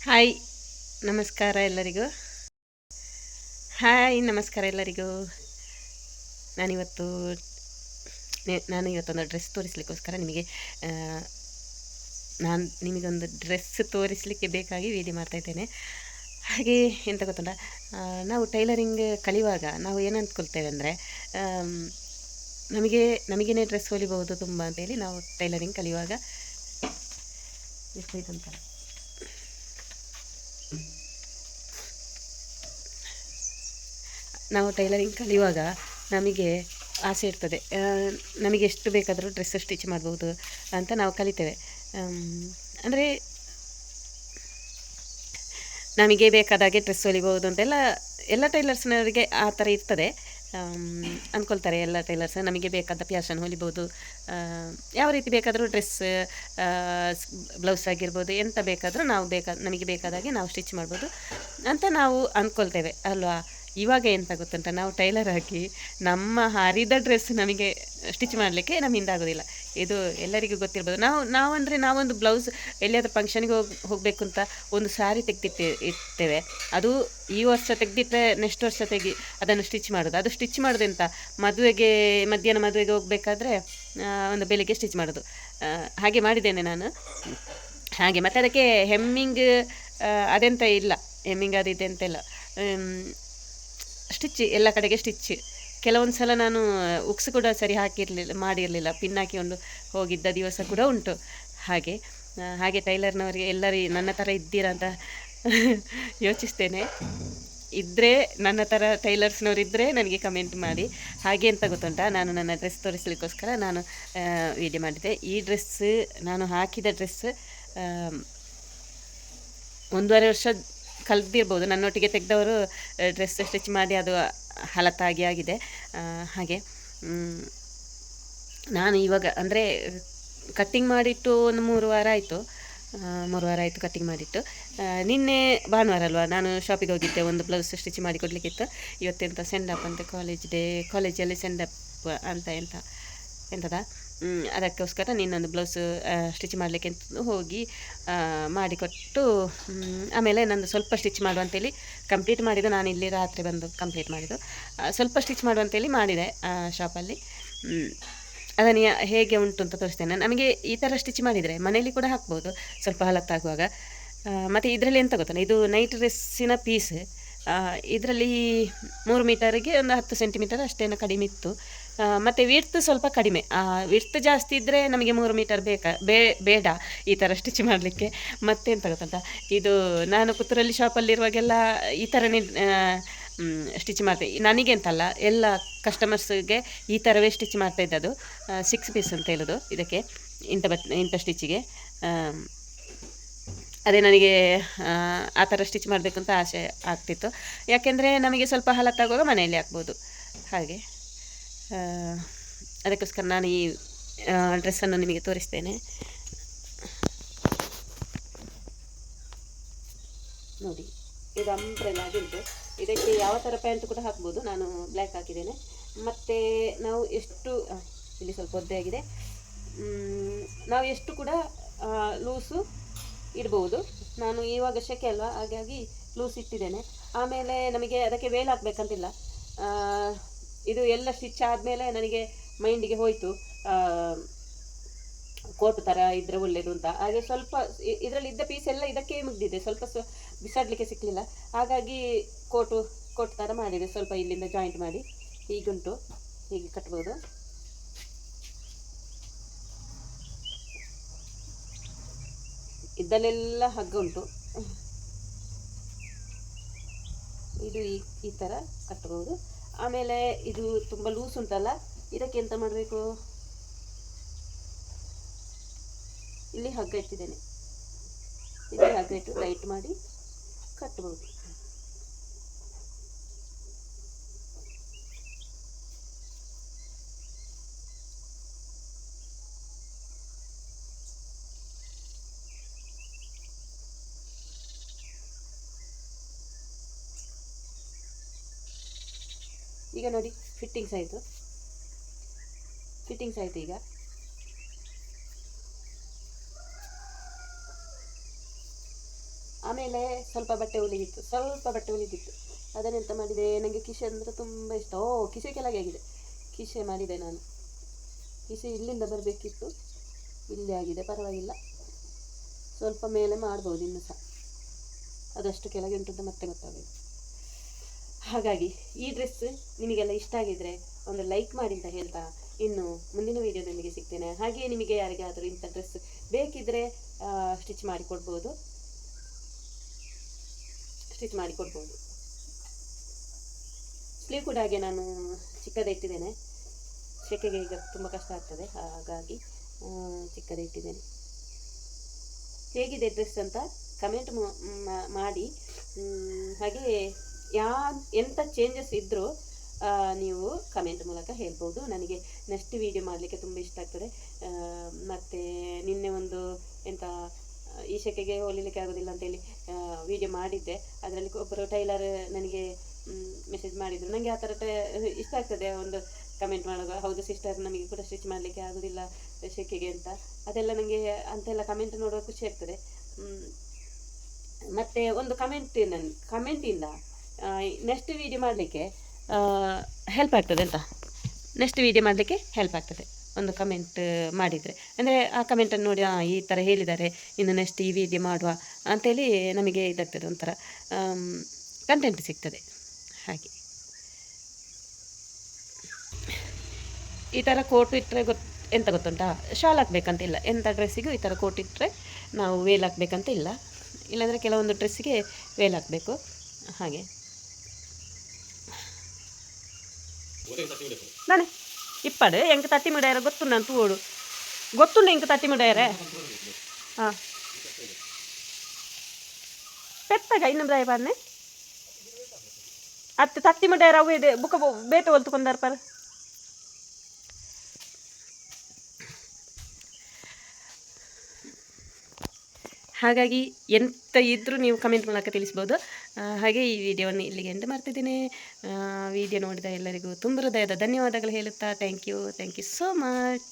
Hi ನಮಸ್ಕಾರ ಎಲ್ಲರಿಗೂ. Hi ನಮಸ್ಕಾರ ಎಲ್ಲರಿಗೂ. ನಾನಿವತ್ತು ನಾನು ಇವತ್ತೊಂದು ಡ್ರೆಸ್ ತೋರಿಸಲಿಕ್ಕೋಸ್ಕರ ನಿಮಗೆ ನಾನು ನಿಮಗೊಂದು ಡ್ರೆಸ್ ತೋರಿಸಲಿಕ್ಕೆ ಬೇಕಾಗಿ ವಿಡಿಯೋ ಮಾಡ್ತಾಯಿದ್ದೇನೆ. ಹಾಗೆ ಎಂತ ಗೊತ್ತುಂಟ, ನಾವು ಟೈಲರಿಂಗ್ ಕಲಿಯುವಾಗ ನಾವು ಏನು ಅಂದ್ಕೊಳ್ತೇವೆ ಅಂದರೆ, ನಮಗೇನೆ ಡ್ರೆಸ್ ಹೊಲಿಬಹುದು ತುಂಬ ಅಂತೇಳಿ ನಾವು ಟೈಲರಿಂಗ್ ಕಲಿಯುವಾಗ ಇದಂತ ನಾವು ಟೈಲರಿಂಗ್ ಕಲಿಯುವಾಗ ನಮಗೆ ಆಸೆ ಇರ್ತದೆ, ನಮಗೆ ಎಷ್ಟು ಬೇಕಾದರೂ ಡ್ರೆಸ್ ಸ್ಟಿಚ್ ಮಾಡ್ಬೋದು ಅಂತ ನಾವು ಕಲಿತೇವೆ. ಅಂದರೆ ನಮಗೆ ಬೇಕಾದಾಗೆ ಡ್ರೆಸ್ ಹೊಲಿಬೋದು ಅಂತೆಲ್ಲ ಎಲ್ಲ ಟೈಲರ್ಸ್ನವರಿಗೆ ಆ ಥರ ಇರ್ತದೆ. ಅಂದ್ಕೊಳ್ತಾರೆ ಎಲ್ಲ ಟೈಲರ್ಸ್, ನಮಗೆ ಬೇಕಾದ ಫ್ಯಾಷನ್ ಹೊಲಿಬೋದು, ಯಾವ ರೀತಿ ಬೇಕಾದರೂ ಡ್ರೆಸ್, ಬ್ಲೌಸ್ ಆಗಿರ್ಬೋದು, ಎಂತ ಬೇಕಾದರೂ ನಾವು ನಮಗೆ ಬೇಕಾದಾಗೆ ನಾವು ಸ್ಟಿಚ್ ಮಾಡ್ಬೋದು ಅಂತ ನಾವು ಅಂದ್ಕೊಳ್ತೇವೆ ಅಲ್ವಾ. ಇವಾಗ ಎಂತ ಗೊತ್ತುಂಟ, ನಾವು ಟೈಲರ್ ಆಗಿ ನಮ್ಮ ಹರಿದ ಡ್ರೆಸ್ ನಮಗೆ ಸ್ಟಿಚ್ ಮಾಡಲಿಕ್ಕೆ ನಮ್ಮಿಂದ ಆಗೋದಿಲ್ಲ. ಇದು ಎಲ್ಲರಿಗೂ ಗೊತ್ತಿರ್ಬೋದು. ನಾವಂದರೆ ನಾವೊಂದು ಬ್ಲೌಸ್ ಎಲ್ಲಿಯಾದ್ರೂ ಫಂಕ್ಷನ್ಗೆ ಹೋಗಬೇಕು ಅಂತ ಒಂದು ಸ್ಯಾರಿ ಇರ್ತೇವೆ. ಅದು ಈ ವರ್ಷ ತೆಗೆದಿಟ್ಟರೆ ನೆಕ್ಸ್ಟ್ ವರ್ಷ ಅದನ್ನು ಸ್ಟಿಚ್ ಮಾಡೋದು. ಅದು ಸ್ಟಿಚ್ ಮಾಡೋದು ಎಂತ, ಮಧ್ಯಾಹ್ನ ಮದುವೆಗೆ ಹೋಗಬೇಕಾದ್ರೆ ಒಂದು ಬೆಳಿಗ್ಗೆ ಸ್ಟಿಚ್ ಮಾಡೋದು. ಹಾಗೆ ಮಾಡಿದ್ದೇನೆ ನಾನು. ಹಾಗೆ ಮತ್ತು ಅದಕ್ಕೆ ಹೆಮ್ಮಿಂಗ್ ಅದೆಂತ ಇಲ್ಲ, ಹೆಮ್ಮಿಂಗ್ ಅದು ಇದೆ ಅಂತೆಲ್ಲ. ಸ್ಟಿಚ್ ಎಲ್ಲ ಕಡೆಗೆ ಸ್ಟಿಚ್. ಕೆಲವೊಂದು ಸಲ ನಾನು ಉಕ್ಸ್ ಕೂಡ ಸರಿ ಮಾಡಿರಲಿಲ್ಲ, ಪಿನ್ ಹಾಕಿಕೊಂಡು ಹೋಗಿದ್ದ ದಿವಸ ಕೂಡ ಉಂಟು. ಹಾಗೆ ಟೈಲರ್ನವರಿಗೆ ಎಲ್ಲರೂ ನನ್ನ ಥರ ಇದ್ದೀರಾ ಅಂತ ಯೋಚಿಸ್ತೇನೆ. ಇದ್ದರೆ ನನ್ನ ಥರ ಟೈಲರ್ಸ್ನವರಿದ್ದರೆ ನನಗೆ ಕಮೆಂಟ್ ಮಾಡಿ. ಹಾಗೆ ಅಂತ ಗೊತ್ತುಂಟ, ನಾನು ನನ್ನ ಡ್ರೆಸ್ ತೋರಿಸಲಿಕ್ಕೋಸ್ಕರ ನಾನು ವಿಡಿಯೋ ಮಾಡಿದ್ದೆ. ಈ ಡ್ರೆಸ್ ನಾನು ಹಾಕಿದ ಡ್ರೆಸ್ 1.5 ವರ್ಷ ಕಲ್ತಿರ್ಬೋದು. ನನ್ನೊಟ್ಟಿಗೆ ತೆಗೆದವರು ಡ್ರೆಸ್ ಸ್ಟಿಚ್ ಮಾಡಿ ಅದು ಹಳತಾಗಿ ಆಗಿದೆ. ಹಾಗೆ ನಾನು ಇವಾಗ ಅಂದರೆ ಕಟ್ಟಿಂಗ್ ಮಾಡಿಟ್ಟು ಒಂದು 3 ವಾರ ಆಯಿತು. 3 ವಾರ ಆಯಿತು ಕಟ್ಟಿಂಗ್ ಮಾಡಿಟ್ಟು. ನಿನ್ನೆ ಭಾನುವಾರ ಅಲ್ವಾ, ನಾನು ಶಾಪಿಗೆ ಹೋಗಿದ್ದೆ, ಒಂದು ಬ್ಲೌಸ್ ಸ್ಟಿಚ್ ಮಾಡಿ ಕೊಡಲಿಕ್ಕಿತ್ತು. ಇವತ್ತೆಂತ ಸೆಂಡಪ್ ಅಂತ ಕಾಲೇಜಲ್ಲಿ ಸೆಂಡಪ್ ಅಂತ ಎಂತದ ಅದಕ್ಕೋಸ್ಕರ ನಿನ್ನೊಂದು ಬ್ಲೌಸ್ ಸ್ಟಿಚ್ ಮಾಡಲಿಕ್ಕೆ ಅಂತ ಹೋಗಿ ಮಾಡಿಕೊಟ್ಟು, ಆಮೇಲೆ ನಂದು ಸ್ವಲ್ಪ ಸ್ಟಿಚ್ ಮಾಡುವಂತೇಳಿ ಕಂಪ್ಲೀಟ್ ಮಾಡಿದ್ದು. ನಾನು ಇಲ್ಲಿ ರಾತ್ರಿ ಬಂದು ಕಂಪ್ಲೀಟ್ ಮಾಡಿದ್ದು. ಸ್ವಲ್ಪ ಸ್ಟಿಚ್ ಮಾಡುವಂತೇಳಿ ಮಾಡಿದೆ ಶಾಪಲ್ಲಿ. ಅದನ್ನು ಹೇಗೆ ಉಂಟು ಅಂತ ತೋರಿಸ್ತೇನೆ. ನಮಗೆ ಈ ಥರ ಸ್ಟಿಚ್ ಮಾಡಿದರೆ ಮನೆಯಲ್ಲಿ ಕೂಡ ಹಾಕ್ಬೋದು ಸ್ವಲ್ಪ ಹಳತ್ತಾಗುವಾಗ. ಮತ್ತು ಇದರಲ್ಲಿ ಎಂತ ಗೊತ್ತಾನೆ, ಇದು ನೈಟ್ ಡ್ರೆಸ್ಸಿನ ಪೀಸ್. ಇದರಲ್ಲಿ 3 ಮೀಟರಿಗೆ ಒಂದು 10 ಸೆಂಟಿಮೀಟರ್ ಅಷ್ಟೇನು ಕಡಿಮೆ ಇತ್ತು. ಮತ್ತು ವಿಡ್ತ್ ಸ್ವಲ್ಪ ಕಡಿಮೆ. ವಿಡ್ತ್ ಜಾಸ್ತಿ ಇದ್ದರೆ ನಮಗೆ 3 ಮೀಟರ್ ಬೇಡ ಈ ಥರ ಸ್ಟಿಚ್ ಮಾಡಲಿಕ್ಕೆ. ಮತ್ತೆ ಎಂತ ಗೊತ್ತಂತ, ಇದು ನಾನು ಪುತ್ತೂರಲ್ಲಿ ಶಾಪಲ್ಲಿರುವಾಗೆಲ್ಲ ಈ ಥರನೇ ಸ್ಟಿಚ್ ಮಾಡ್ತೆ. ನನಗೆ ಅಂತಲ್ಲ, ಎಲ್ಲ ಕಸ್ಟಮರ್ಸ್ಗೆ ಈ ಥರವೇ ಸ್ಟಿಚ್ ಮಾಡ್ತಾ ಇದ್ದದ್ದು. 6 ಪೀಸ್ ಅಂತ ಹೇಳೋದು ಇದಕ್ಕೆ, ಇಂಥ ಸ್ಟಿಚ್ಚಿಗೆ. ಅದೇ ನನಗೆ ಆ ಥರ ಸ್ಟಿಚ್ ಮಾಡಬೇಕು ಅಂತ ಆಸೆ ಆಗ್ತಿತ್ತು. ಯಾಕೆಂದರೆ ನಮಗೆ ಸ್ವಲ್ಪ ಹಳತ್ತಾಗುವಾಗ ಮನೆಯಲ್ಲಿ ಹಾಕ್ಬೋದು. ಹಾಗೆ ಅದಕ್ಕೋಸ್ಕರ ನಾನು ಈ ಡ್ರೆಸ್ಸನ್ನು ನಿಮಗೆ ತೋರಿಸ್ತೇನೆ. ನೋಡಿ, ಇದು ಅಂಬ್ರೆಲಾ ಉಂಟು. ಇದಕ್ಕೆ ಯಾವ ಥರ ಪ್ಯಾಂಟ್ ಕೂಡ ಹಾಕ್ಬೋದು. ನಾನು ಬ್ಲ್ಯಾಕ್ ಹಾಕಿದ್ದೇನೆ. ಮತ್ತು ನಾವು ಎಷ್ಟು ಇಲ್ಲಿ ಸ್ವಲ್ಪ ಒದ್ದೆ ಆಗಿದೆ. ನಾವು ಎಷ್ಟು ಕೂಡ ಲೂಸು ಇಡ್ಬೋದು. ನಾನು ಇವಾಗ ಶೆಕೆ ಅಲ್ವಾ, ಹಾಗಾಗಿ ಲೂಸ್ ಇಟ್ಟಿದ್ದೇನೆ. ಆಮೇಲೆ ನಮಗೆ ಅದಕ್ಕೆ ವೇಲ್ ಹಾಕಬೇಕಂತಿಲ್ಲ. ಇದು ಎಲ್ಲ ಸ್ಟಿಚ್ ಆದಮೇಲೆ ನನಗೆ ಮೈಂಡಿಗೆ ಹೋಯಿತು ಕೋಟ್ ಥರ ಇದ್ದರೆ ಒಳ್ಳೆಯದು ಅಂತ. ಹಾಗೆ ಸ್ವಲ್ಪ ಇದರಲ್ಲಿ ಇದ್ದ ಪೀಸ್ ಎಲ್ಲ ಇದಕ್ಕೆ ಮುಗ್ದಿದೆ, ಸ್ವಲ್ಪ ಬಿಸಾಡಲಿಕ್ಕೆ ಸಿಕ್ಕಲಿಲ್ಲ. ಹಾಗಾಗಿ ಕೋಟ್ ಥರ ಮಾಡಿದೆ. ಸ್ವಲ್ಪ ಇಲ್ಲಿಂದ ಜಾಯಿಂಟ್ ಮಾಡಿ ಹೀಗುಂಟು, ಹೀಗೆ ಕಟ್ಬೋದು. ಇದ್ದಲ್ಲೆಲ್ಲ ಹಗ್ಗ ಉಂಟು. ಇದು ಈ ಥರ ಕಟ್ಬೋದು. ಆಮೇಲೆ ಇದು ತುಂಬ ಲೂಸ್ ಉಂಟಲ್ಲ, ಇದಕ್ಕೆ ಎಂತ ಮಾಡಬೇಕು, ಇಲ್ಲಿ ಹಗ್ಗ ಇಟ್ಟಿದ್ದೇನೆ, ಇಲ್ಲಿ ಹಗ್ಗ ಇಟ್ಟು ಟೈಟ್ ಮಾಡಿ ಕಟ್ಬೋದು. ಈಗ ನೋಡಿ, ಫಿಟ್ಟಿಂಗ್ಸ್ ಆಯಿತು ಈಗ. ಆಮೇಲೆ ಸ್ವಲ್ಪ ಬಟ್ಟೆ ಹೊಲಿದಿತ್ತು. ಅದನ್ನೆಂತ ಮಾಡಿದೆ, ನನಗೆ ಕಿಸೆ ಅಂದರೆ ತುಂಬ ಇಷ್ಟ. ಕಿಸೆ ಕೆಳಗೆ ಆಗಿದೆ, ಕಿಸೆ ಮಾಡಿದೆ ನಾನು. ಕಿಸೆ ಇಲ್ಲಿಂದ ಬರಬೇಕಿತ್ತು, ಇಲ್ಲಿ ಆಗಿದೆ, ಪರವಾಗಿಲ್ಲ. ಸ್ವಲ್ಪ ಮೇಲೆ ಮಾಡ್ಬೋದು ಇನ್ನು ಸಹ, ಅದಷ್ಟು ಕೆಳಗೆ ಉಂಟು ಅಂತ ಮತ್ತೆ ಗೊತ್ತಾಗಬೇಕು. ಹಾಗಾಗಿ ಈ ಡ್ರೆಸ್ ನಿಮಗೆಲ್ಲ ಇಷ್ಟ ಆಗಿದ್ರೆ ಒಂದು ಲೈಕ್ ಮಾಡಿ ಅಂತ ಹೇಳ್ತಾ, ಇನ್ನು ಮುಂದಿನ ವೀಡಿಯೋದೊಂದಿಗೆ ಸಿಗ್ತೇನೆ. ಹಾಗೆಯೇ ನಿಮಗೆ ಯಾರಿಗಾದರೂ ಇಂಥ ಡ್ರೆಸ್ ಬೇಕಿದ್ದರೆ ಸ್ಟಿಚ್ ಮಾಡಿಕೊಡ್ಬೋದು. ಸ್ಲೀವ್ ಕೂಡ ಹಾಗೆ ನಾನು ಚಿಕ್ಕದೇ ಇಟ್ಟಿದ್ದೇನೆ, ಸೆಕೆಗೆ ಈಗ ತುಂಬ ಕಷ್ಟ ಆಗ್ತದೆ, ಹಾಗಾಗಿ ಚಿಕ್ಕದೇ ಇಟ್ಟಿದ್ದೇನೆ. ಹೇಗಿದೆ ಡ್ರೆಸ್ ಅಂತ ಕಮೆಂಟ್ ಮಾಡಿ. ಹಾಗೆ ಎಂಥ ಚೇಂಜಸ್ ಇದ್ದರೂ ನೀವು ಕಮೆಂಟ್ ಮೂಲಕ ಹೇಳ್ಬೋದು. ನನಗೆ ನೆಕ್ಸ್ಟ್ ವೀಡಿಯೋ ಮಾಡಲಿಕ್ಕೆ ತುಂಬ ಇಷ್ಟ ಆಗ್ತದೆ. ಮತ್ತು ನಿನ್ನೆ ಒಂದು ಎಂಥ ಈ ಸೆಕೆಗೆ ಹೊಲಿಲಿಕ್ಕೆ ಆಗೋದಿಲ್ಲ ಅಂತೇಳಿ ವೀಡಿಯೋ ಮಾಡಿದ್ದೆ. ಅದರಲ್ಲಿ ಒಬ್ಬರು ಟೈಲರ್ ನನಗೆ ಮೆಸೇಜ್ ಮಾಡಿದರು. ನನಗೆ ಆ ಥರ ಇಷ್ಟ ಆಗ್ತದೆ ಒಂದು ಕಮೆಂಟ್ ಮಾಡುವಾಗ, ಹೌದು ಸಿಸ್ಟರ್ ನಮಗೆ ಕೂಡ ಸ್ಟಿಚ್ ಮಾಡಲಿಕ್ಕೆ ಆಗೋದಿಲ್ಲ ಸೆಕೆಗೆ ಅಂತ. ಅದೆಲ್ಲ ನನಗೆ ಅಂತೆಲ್ಲ ಕಮೆಂಟ್ ನೋಡುವ ಖುಷಿ ಆಗ್ತದೆ. ಮತ್ತು ಒಂದು ಕಮೆಂಟಿಂದ ನೆಕ್ಸ್ಟ್ ವೀಡಿಯೋ ಮಾಡಲಿಕ್ಕೆ ಹೆಲ್ಪ್ ಆಗ್ತದೆ ಅಂತ. ನೆಕ್ಸ್ಟ್ ವೀಡಿಯೋ ಮಾಡಲಿಕ್ಕೆ ಹೆಲ್ಪ್ ಆಗ್ತದೆ ಒಂದು ಕಮೆಂಟ್ ಮಾಡಿದರೆ. ಅಂದರೆ ಆ ಕಮೆಂಟನ್ನು ನೋಡಿ ಈ ಥರ ಹೇಳಿದ್ದಾರೆ, ಇನ್ನು ನೆಕ್ಸ್ಟ್ ಈ ವಿಡಿಯೋ ಮಾಡುವ ಅಂಥೇಳಿ ನಮಗೆ ಇದಾಗ್ತದೆ, ಒಂಥರ ಕಂಟೆಂಟ್ ಸಿಗ್ತದೆ. ಹಾಗೆ ಈ ಥರ ಕೋಟು ಇಟ್ಟರೆ ಎಂತ ಗೊತ್ತುಂಟಾ, ಶಾಲ್ ಹಾಕ್ಬೇಕಂತಿಲ್ಲ. ಎಂಥ ಡ್ರೆಸ್ಸಿಗೂ ಈ ಥರ ಕೋಟ್ ಇಟ್ಟರೆ ನಾವು ವೇಲ್ ಹಾಕಬೇಕಂತ ಇಲ್ಲ. ಇಲ್ಲಾಂದರೆ ಕೆಲವೊಂದು ಡ್ರೆಸ್ಸಿಗೆ ವೇಲ್ ಹಾಕಬೇಕು. ಹಾಗೆ ನಾನೇ ಇಪ್ಪಡು ಎಂಕ ತಟ್ಟಿ ಮಿಡಾಯರ ಗೊತ್ತುಂಡು ಅಂತ ಓಡು ಗೊತ್ತುಂಡು ಎಂಕ ತಟ್ಟಿ ಮಿಡಾಯರೆ. ಹಾಂ ಪೆತ್ತಗ ಇನ್ನೊಂದು ರಾಯ ಬಾರ್ನೆ ಅತ್ತು ತಟ್ಟಿ ಮಿಡಾಯರ ಅವು ಇದೆ ಬುಕ್ಕ ಬೇಟೆ ಹೊಲ್ತುಕೊಂಡಾರ ಪರ. ಹಾಗಾಗಿ ಎಂತ ಇದ್ದರೂ ನೀವು ಕಮೆಂಟ್ ಮೂಲಕ ತಿಳಿಸ್ಬೋದು. ಹಾಗೆ ಈ ವಿಡಿಯೋವನ್ನು ಇಲ್ಲಿಗೆ ಎಂಡ್ ಮಾಡ್ತಿದ್ದೇನೆ. ವಿಡಿಯೋ ನೋಡಿದ ಎಲ್ಲರಿಗೂ ತುಂಬ ಹೃದಯದ ಧನ್ಯವಾದಗಳು ಹೇಳುತ್ತಾ ಥ್ಯಾಂಕ್ ಯು ಸೋ ಮಚ್.